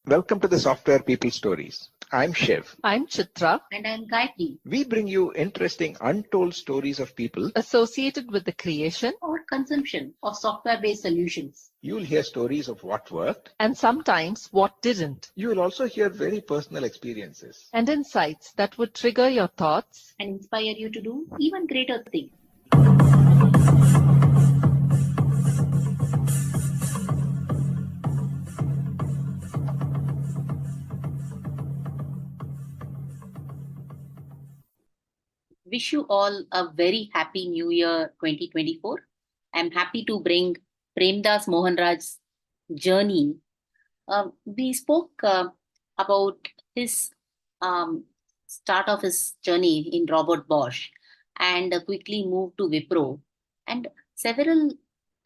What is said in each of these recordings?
Welcome to the Software People Stories. I'm Shiv. I'm Chitra. And I'm Gayatri. We bring you interesting, untold stories of people Associated with the creation Or consumption of software-based solutions. You'll hear stories of what worked, and sometimes what didn't, you will also hear very personal experiences. and insights that would trigger your thoughts And inspire you to do even greater things. Wish you all a very happy New Year 2024. I'm happy to bring Prema Dhas Mohunraj's journey. We spoke about his start of his journey in Robert Bosch and quickly moved to Wipro and several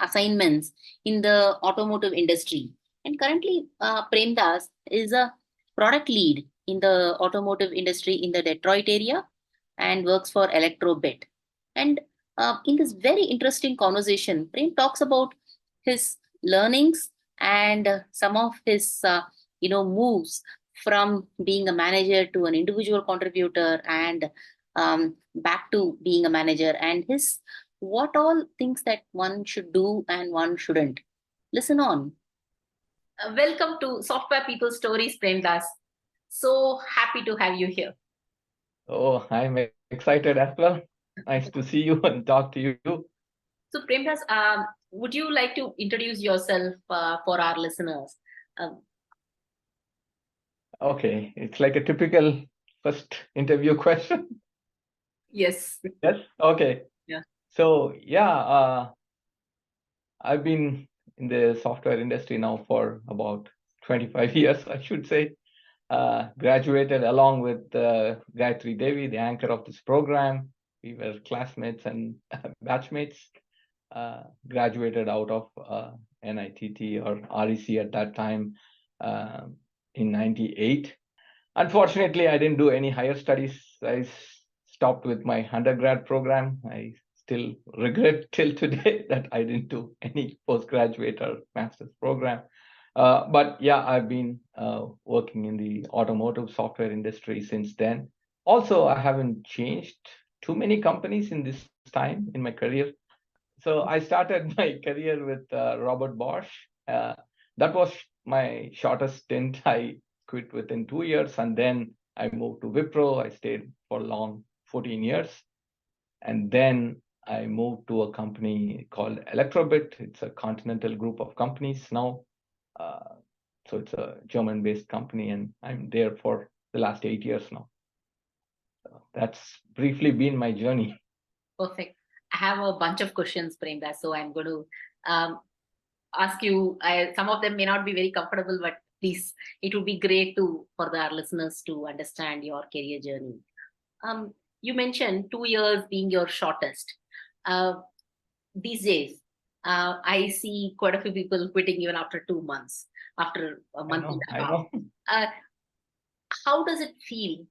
assignments in the automotive industry. And currently, Prema Dhas is a product lead in the automotive industry in the Detroit area and works for Electrobit. And in this very interesting conversation, Prem talks about his learnings and some of his moves from being a manager to an individual contributor and back to being a manager, and his what all things that one should do and one shouldn't. Listen on. Welcome to Software People Stories, Premadhas. So happy to have you here. Oh, I'm excited as well. Nice to see you and talk to you. So, Premadhas, would you like to introduce yourself for our listeners? Okay, it's like a typical first interview question. Yes. Yes. Okay. Yeah. So I've been in the software industry now for about 25 years, I should say. Graduated along with Gayatri Devi, the anchor of this program. We were classmates and batchmates. Graduated out of NITT or REC at that time in 98. Unfortunately, I didn't do any higher studies. I stopped with my undergrad program. I still regret till today that I didn't do any postgraduate or master's program. But yeah, I've been working in the automotive software industry since then. Also, I haven't changed too many companies in this time in my career. So I started my career with Robert Bosch. That was my shortest stint. I quit within 2 years, and then I moved to Wipro. I stayed for long, 14 years. And then I moved to a company called Electrobit. It's a continental group of companies now. So it's a German-based company, and I'm there for the last 8 years now. So that's briefly been my journey. Perfect. I have a bunch of questions, Prema, so I'm going to ask you. Some of them may not be very comfortable, but please, it would be great for our listeners to understand your career journey. You mentioned 2 years being your shortest. These days, I see quite a few people quitting even after 2 months, after a month and a half. How does it feel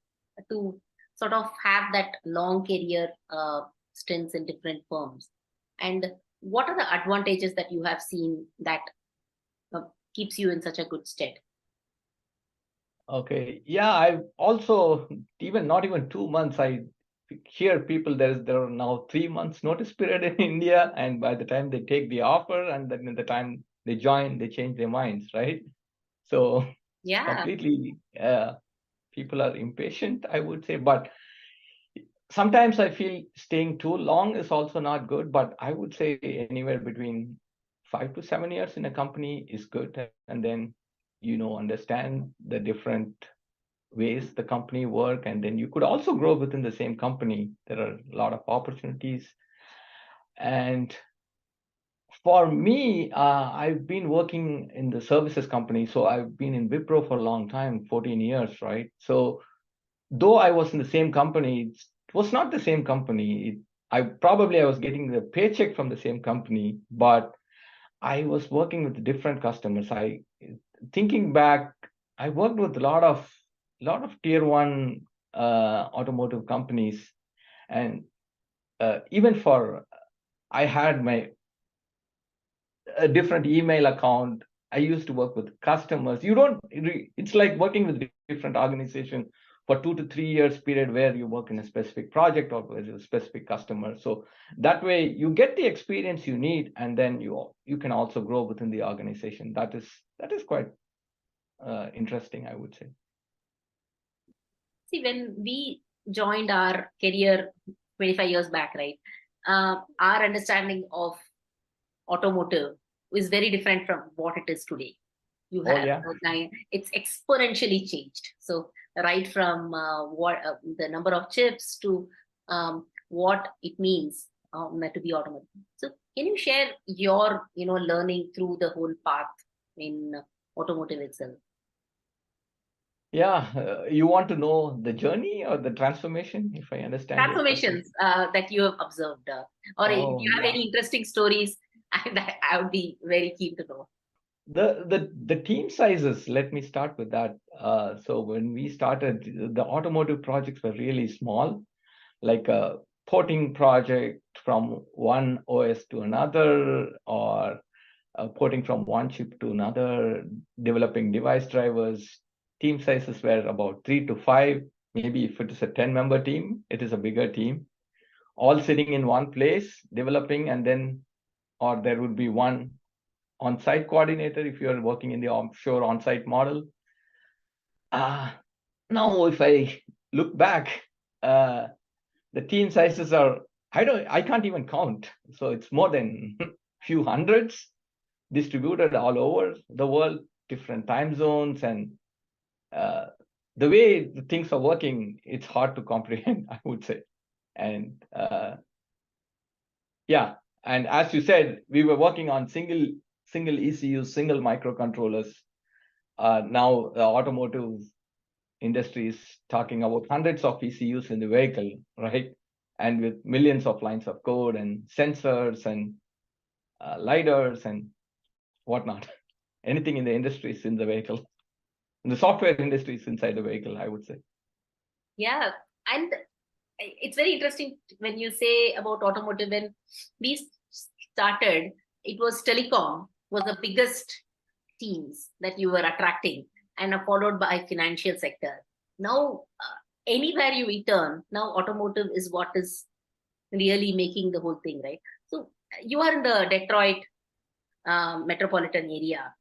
to sort of have that long career stints in different firms? And what are the advantages that you have seen that keeps you in such a good stead? Okay. Yeah, I've also, not even 2 months, I hear people there are now 3 months notice period in India, and by the time they take the offer and then in the time they join, they change their minds, right? So yeah, completely people are impatient, I would say. But sometimes I feel staying too long is also not good, but I would say anywhere between 5 to 7 years in a company is good. And then, understand the different ways the company work, and then you could also grow within the same company. There are a lot of opportunities. And for me, I've been working in the services company. So I've been in Wipro for a long time, 14 years, right? So though I was in the same company, it was not the same company. I was getting the paycheck from the same company, but I was working with different customers. Thinking back, I worked with a lot of tier one automotive companies, and I had a different email account I used to work with customers. It's like working with different organizations for 2 to 3 years period where you work in a specific project or with a specific customer. So that way you get the experience you need, and then you can also grow within the organization. That is quite interesting, I would say. See, when we joined our career 25 years back, right, our understanding of automotive is very different from what it is today. You have it's exponentially changed. So right from the number of chips to what it means to be automotive. So can you share your learning through the whole path in automotive itself? Yeah, you want to know the journey or the transformation, if I understand? Transformations that you have observed, or if you have any interesting stories, I would be very keen to know. The team sizes, let me start with that. So when we started, the automotive projects were really small, like a porting project from one OS to another, or porting from one chip to another, developing device drivers. Team sizes were about 3 to 5. Maybe if it is a 10-member team, it is a bigger team, all sitting in one place, developing, and then, or there would be one on-site coordinator if you're working in the offshore on-site model. Now, if I look back, the team sizes are, I can't even count. So it's more than few hundreds distributed all over the world, different time zones, and the way the things are working, it's hard to comprehend, I would say. And yeah, and as you said, we were working on single ECUs, single microcontrollers. Now the automotive industry is talking about hundreds of ECUs in the vehicle, right? And with millions of lines of code and sensors and lidars and whatnot. Anything in the industry is in the vehicle. And the software industry is inside the vehicle, I would say. Yeah, and it's very interesting when you say about automotive. When we started, it was telecom was the biggest teams that you were attracting, and followed by financial sector. Now, anywhere you turn, now automotive is what is really making the whole thing, right? So you are in the Detroit metropolitan area,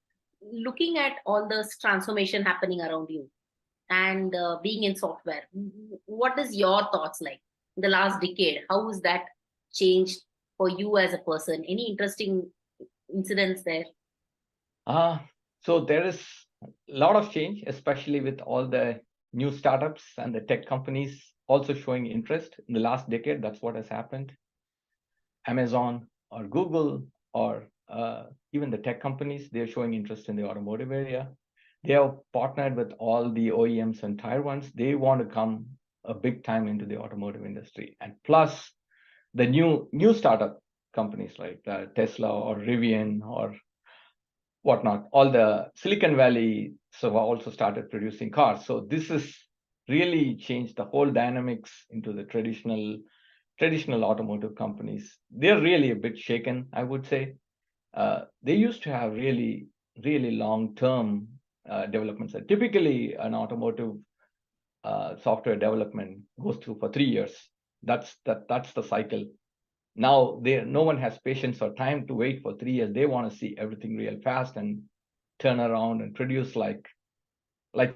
looking at all this transformation happening around you, and being in software. What is your thoughts like in the last decade? How has that changed for you as a person? Any interesting incidents there? So there is a lot of change, especially with all the new startups and the tech companies also showing interest in the last decade. That's what has happened. Amazon or Google or even the tech companies, they're showing interest in the automotive area. They have partnered with all the OEMs and tier ones. They want to come a big time into the automotive industry. And plus the new startup companies like Tesla or Rivian or whatnot, all the Silicon Valley have also started producing cars. So this has really changed the whole dynamics into the traditional automotive companies. They're really a bit shaken, I would say. They used to have really long-term developments. Typically, an automotive software development goes through for 3 years. That's the cycle. Now, no one has patience or time to wait for 3 years. They want to see everything real fast and turn around and produce like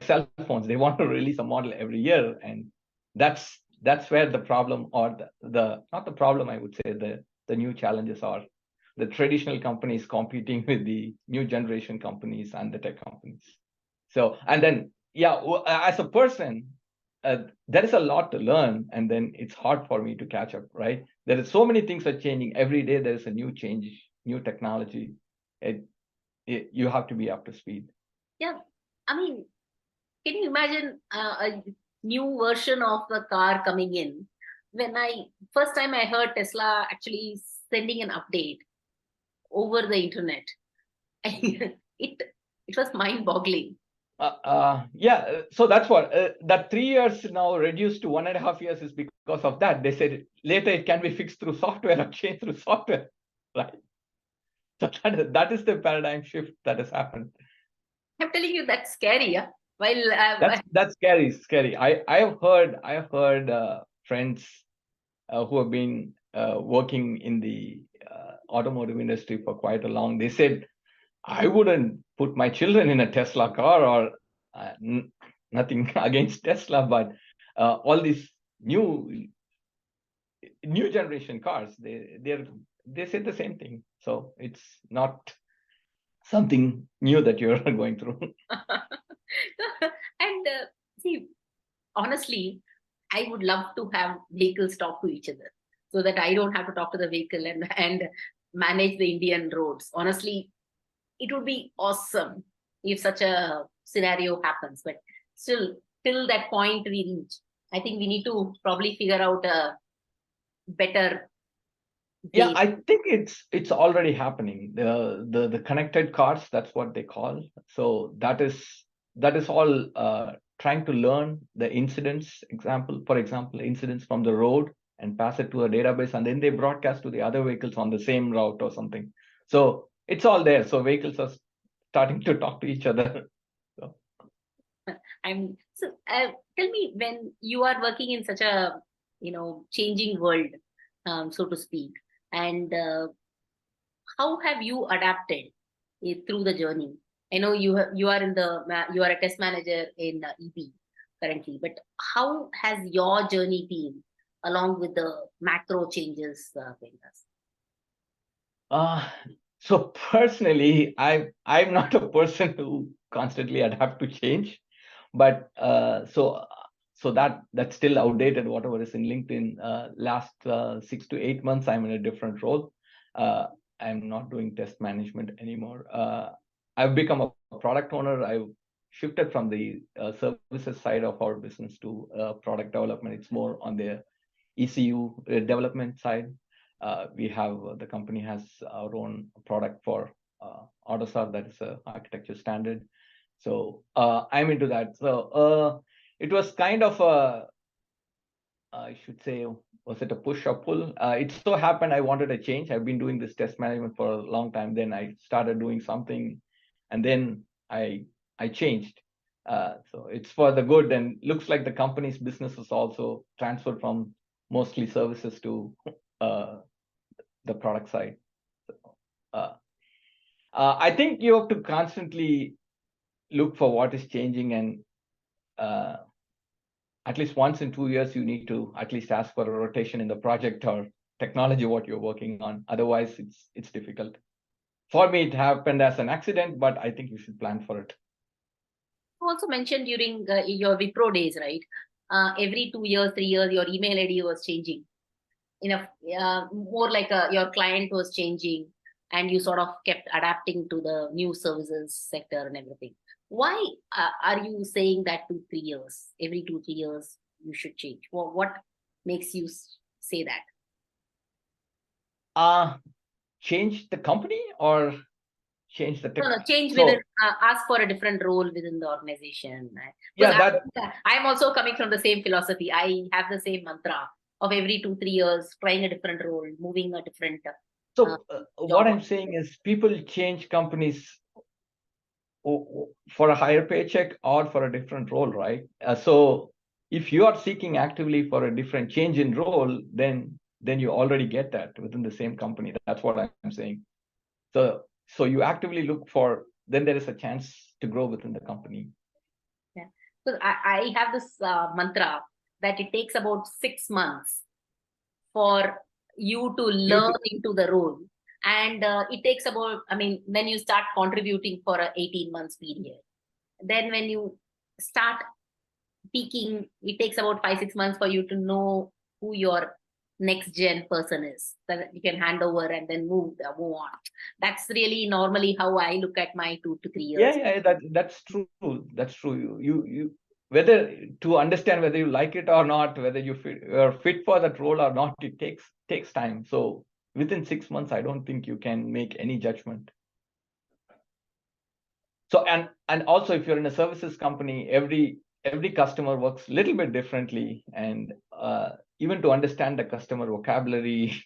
cell phones. They want to release a model every year, and that's where the problem, or not the problem, I would say, the new challenges are. The traditional companies competing with the new generation companies and the tech companies. So, and then, yeah, as a person, there is a lot to learn, and then it's hard for me to catch up, right? There is so many things are changing every day. There is a new change, new technology. You have to be up to speed. Yeah, I mean, can you imagine a new version of the car coming in? When first time I heard Tesla actually sending an update over the internet, it was mind-boggling. Yeah, so that's what that 3 years now reduced to 1.5 years is because of that. They said later it can be fixed through software or changed through software, right? So that is the paradigm shift that has happened. I'm telling you, that's scary. Yeah. While That's scary. I have heard friends who have been working in the automotive industry for quite a long. They said, I wouldn't put my children in a Tesla car, or nothing against Tesla, but all these new generation cars, they say the same thing. So it's not something new that you're going through. and see, honestly, I would love to have vehicles talk to each other so that I don't have to talk to the vehicle and manage the Indian roads. Honestly, it would be awesome if such a scenario happens. But still, till that point we reach, I think we need to probably figure out a better Yeah, way. I think it's already happening. The connected cars, that's what they call. So that is all trying to learn the incidents, for example, incidents from the road and pass it to a database, and then they broadcast to the other vehicles on the same route or something. So it's all there. So vehicles are starting to talk to each other. So. Tell me, when you are working in such a changing world, so to speak, and how have you adapted through the journey? I know you are a test manager in EB currently, but how has your journey been along with the macro changes, Premadhas? So personally, I'm not a person who constantly adapt to change, but so that's still outdated. Whatever is in LinkedIn, last 6 to 8 months, I'm in a different role. I'm not doing test management anymore. I've become a product owner. I've shifted from the services side of our business to product development. It's more on the ECU development side. The company has our own product for AutoSAR, that is a architecture standard. So I'm into that. So it was kind of I should say, was it a push or pull? It so happened I wanted a change. I've been doing this test management for a long time. Then I started doing something, and then I changed. So it's for the good, and looks like the company's business is also transferred from mostly services to the product side. I think you have to constantly look for what is changing, and at least once in 2 years, you need to at least ask for a rotation in the project or technology what you're working on. Otherwise, it's difficult. For me, it happened as an accident, but I think you should plan for it. You also mentioned during your Wipro days, right? Every 2 years, 3 years, your email ID was changing. More like your client was changing, and you sort of kept adapting to the new services sector and everything. Why are you saying that 2, 3 years, every 2, 3 years you should change? What makes you say that? Change the company or change the tech? No, change within, ask for a different role within the organization. Yeah, I'm also coming from the same philosophy. I have the same mantra of every 2, 3 years, trying a different role, moving a different. So what I'm saying is people change companies for a higher paycheck or for a different role, right? So if you are seeking actively for a different change in role, then you already get that within the same company. That's what I'm saying. So you actively look for, then there is a chance to grow within the company. Yeah. So I have this mantra that it takes about 6 months for you to learn into the role. And it takes about, then you start contributing for an 18 months period. Then when you start peaking, it takes about 5, 6 months for you to know who your next gen person is, that you can hand over and then move on. That's really normally how I look at my 2 to 3 years. Yeah, that's true. That's true. You whether to understand whether you like it or not, whether you're fit for that role or not, it takes time. So within 6 months, I don't think you can make any judgment. So and also, if you're in a services company, every customer works a little bit differently, and even to understand the customer vocabulary,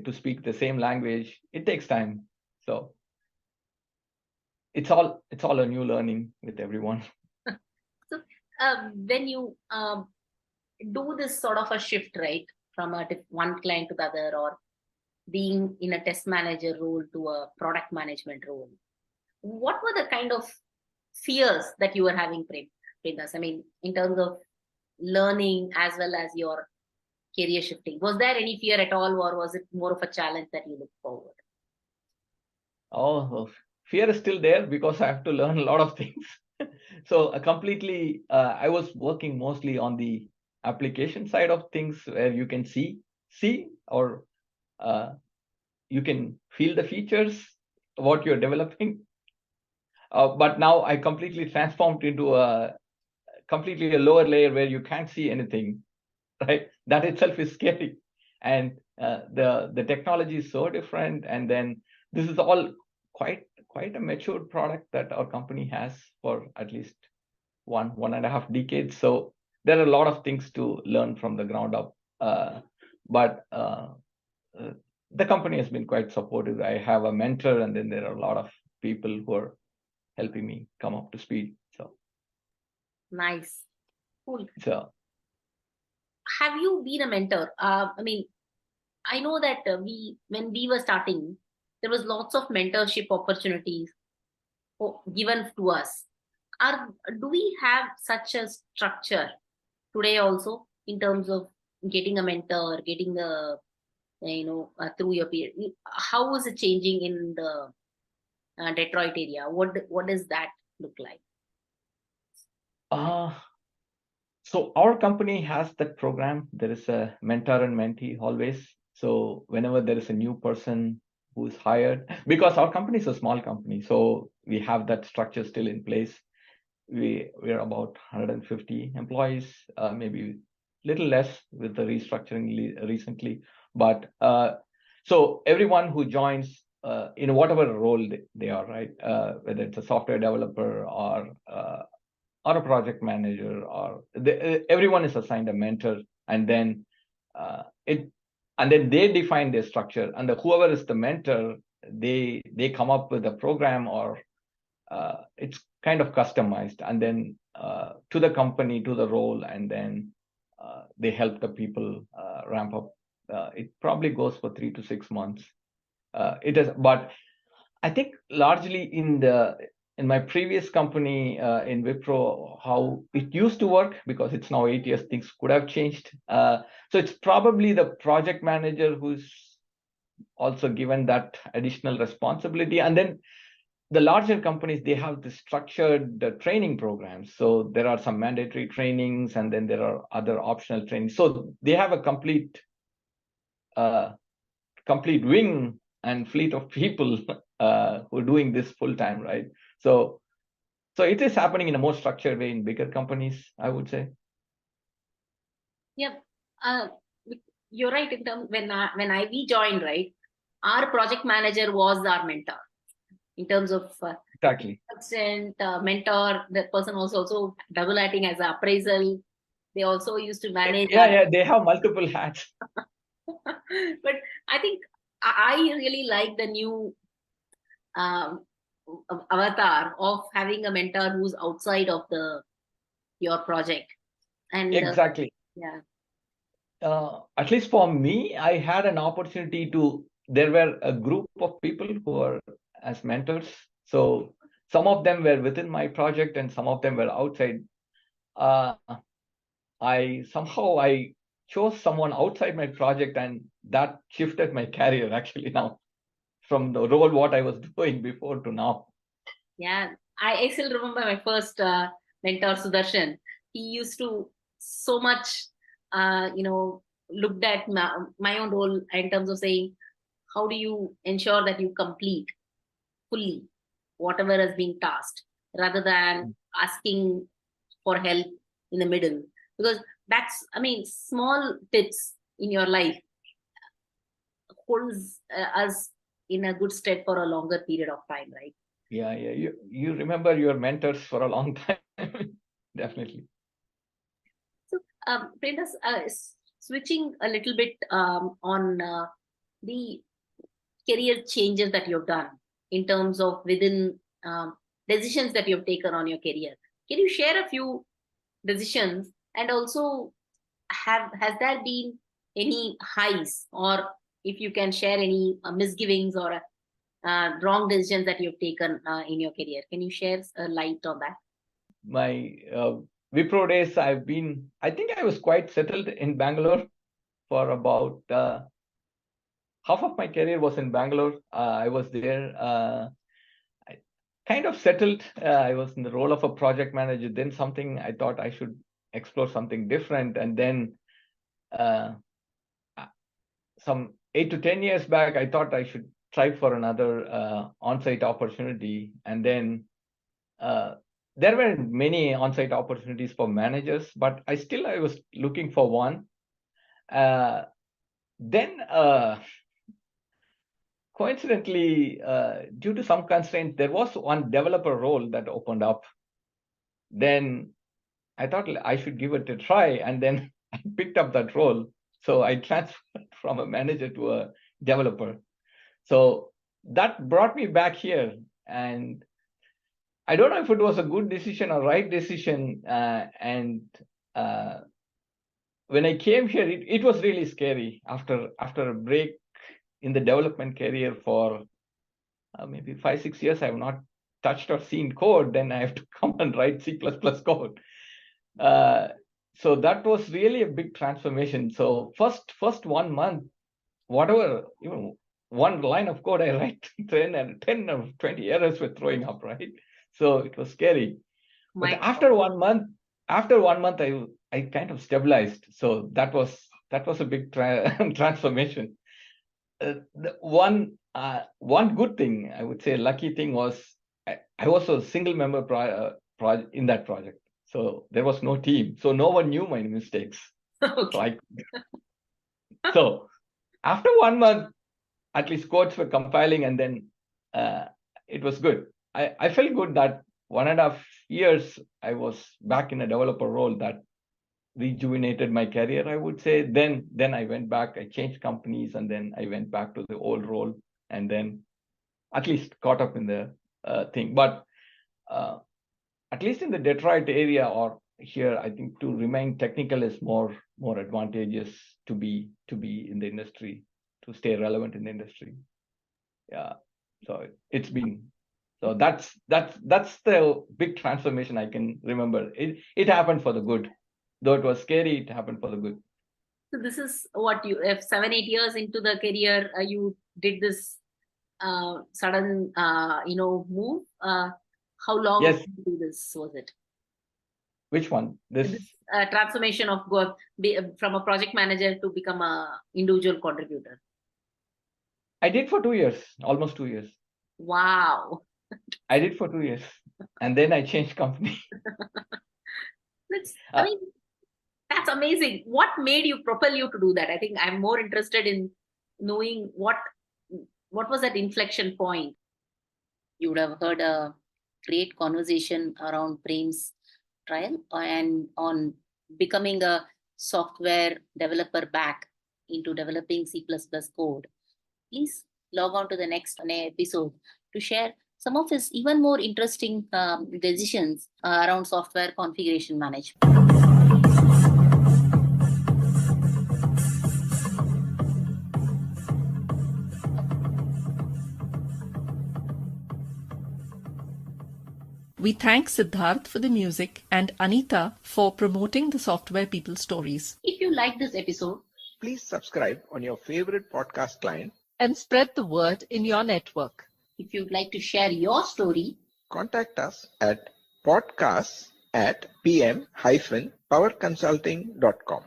to speak the same language, it takes time. So it's all a new learning with everyone. So when you do this sort of a shift, right, from one client to the other, or being in a test manager role to a product management role, what were the kind of fears that you were having, Premadhas? I mean, in terms of learning as well as your career shifting, was there any fear at all, or was it more of a challenge that you look forward? Oh, fear is still there because I have to learn a lot of things. So I was working mostly on the application side of things, where you can see or you can feel the features, what you're developing. But now I completely transformed into completely a lower layer where you can't see anything, right? That itself is scary. And the technology is so different. And then this is all quite a mature product that our company has for at least 1.5 decades. So there are a lot of things to learn from the ground up. But the company has been quite supportive. I have a mentor, and then there are a lot of people who are helping me come up to speed. So Nice. Cool. so Have you been a mentor? I mean, I know that when we were starting, there was lots of mentorship opportunities given to us. Do we have such a structure today also, in terms of getting a mentor, getting the through your period? How is it changing in the Detroit area? What does that look like? So our company has that program. There is a mentor and mentee always. So whenever there is a new person who is hired, because our company is a small company, so we have that structure still in place. We are about 150 employees, maybe little less with the restructuring recently. But so everyone who joins in whatever role they are, right? Whether it's a software developer or a project manager, or everyone is assigned a mentor, and then they define their structure, and whoever is the mentor, they come up with a program, or it's kind of customized, and then to the company, to the role, and then they help the people ramp up. It probably goes for 3 to 6 months. It is, but I think largely in my previous company in Wipro, how it used to work, because it's now 8 years, things could have changed. So it's probably the project manager who's also given that additional responsibility. And then the larger companies, they have the structured training programs. So there are some mandatory trainings, and then there are other optional trainings. So they have a complete wing and fleet of people who are doing this full time, right? So it is happening in a more structured way in bigger companies, I would say. Yep. You're right. In terms, when we joined, right, our project manager was our mentor. In terms of Exactly. Mentor, that person was also double acting as an appraisal. They also used to manage. Yeah, they have multiple hats. But I think I really like the new avatar of having a mentor who's outside of your project. And exactly. Yeah. At least for me, I had an opportunity there were a group of people who were as mentors. So some of them were within my project and some of them were outside. I chose someone outside my project, and that shifted my career actually now, from the role what I was doing before to now. Yeah, I still remember my first mentor, Sudarshan. He used to so much, looked at my own role in terms of saying, how do you ensure that you complete fully whatever has been tasked, rather than asking for help in the middle? Because that's, I mean, small tips in your life holds us in a good stead for a longer period of time, right? Yeah. You remember your mentors for a long time. Definitely. So, Premadhas, switching a little bit on the career changes that you've done. in terms of within decisions that you've taken on your career. Can you share a few decisions, and also has there been any highs, or if you can share any misgivings or wrong decisions that you've taken in your career? Can you share a light on that? My Wipro days, I think I was quite settled in Bangalore for about half of my career was in Bangalore. I was there. I kind of settled. I was in the role of a project manager. Then I thought I should explore something different. And then some 8 to 10 years back, I thought I should try for another on-site opportunity. And then there were many on-site opportunities for managers, but I was looking for one. Then coincidentally, due to some constraints, there was one developer role that opened up. Then I thought I should give it a try, and then I picked up that role. So I transferred from a manager to a developer. So that brought me back here. And I don't know if it was a good decision or right decision. When I came here, it was really scary. After a break in the development career for maybe 5-6 years, I have not touched or seen code. Then I have to come and write C++ code. So that was really a big transformation. So first 1 month, whatever, one line of code I write, 10 or 20 errors were throwing up, right? So it was scary. But after 1 month, I kind of stabilized. So that was a big transformation. One good thing, I would say, lucky thing was I was a single member in that project. So there was no team. So no one knew my mistakes. Okay. So after 1 month, at least codes were compiling, and then it was good. I felt good that 1.5 years I was back in a developer role. That rejuvenated my career, I would say. Then I went back, I changed companies, and then I went back to the old role, and then at least caught up in the thing. But at least in the Detroit area or here, I think to remain technical is more advantageous to be in the industry, to stay relevant in the industry. Yeah. So it's been, so that's the big transformation I can remember. It happened for the good. Though it was scary, it happened for the good. So this is what you, if 7-8 years into the career, you did this sudden, move. How long Yes. did you do this? Was it? Which one? This Transformation of from a project manager to become a individual contributor. I did for 2 years, almost 2 years. Wow. I did for 2 years, and then I changed company. That's amazing. What made you propel you to do that? I think I'm more interested in knowing what was that inflection point. You would have heard a great conversation around Prem's trial and on becoming a software developer back into developing C++ code. Please log on to the next episode to share some of his even more interesting decisions around software configuration management. We thank Siddharth for the music and Anita for promoting the Software People stories. If you like this episode, please subscribe on your favorite podcast client and spread the word in your network. If you'd like to share your story, contact us at podcasts@pm-powerconsulting.com.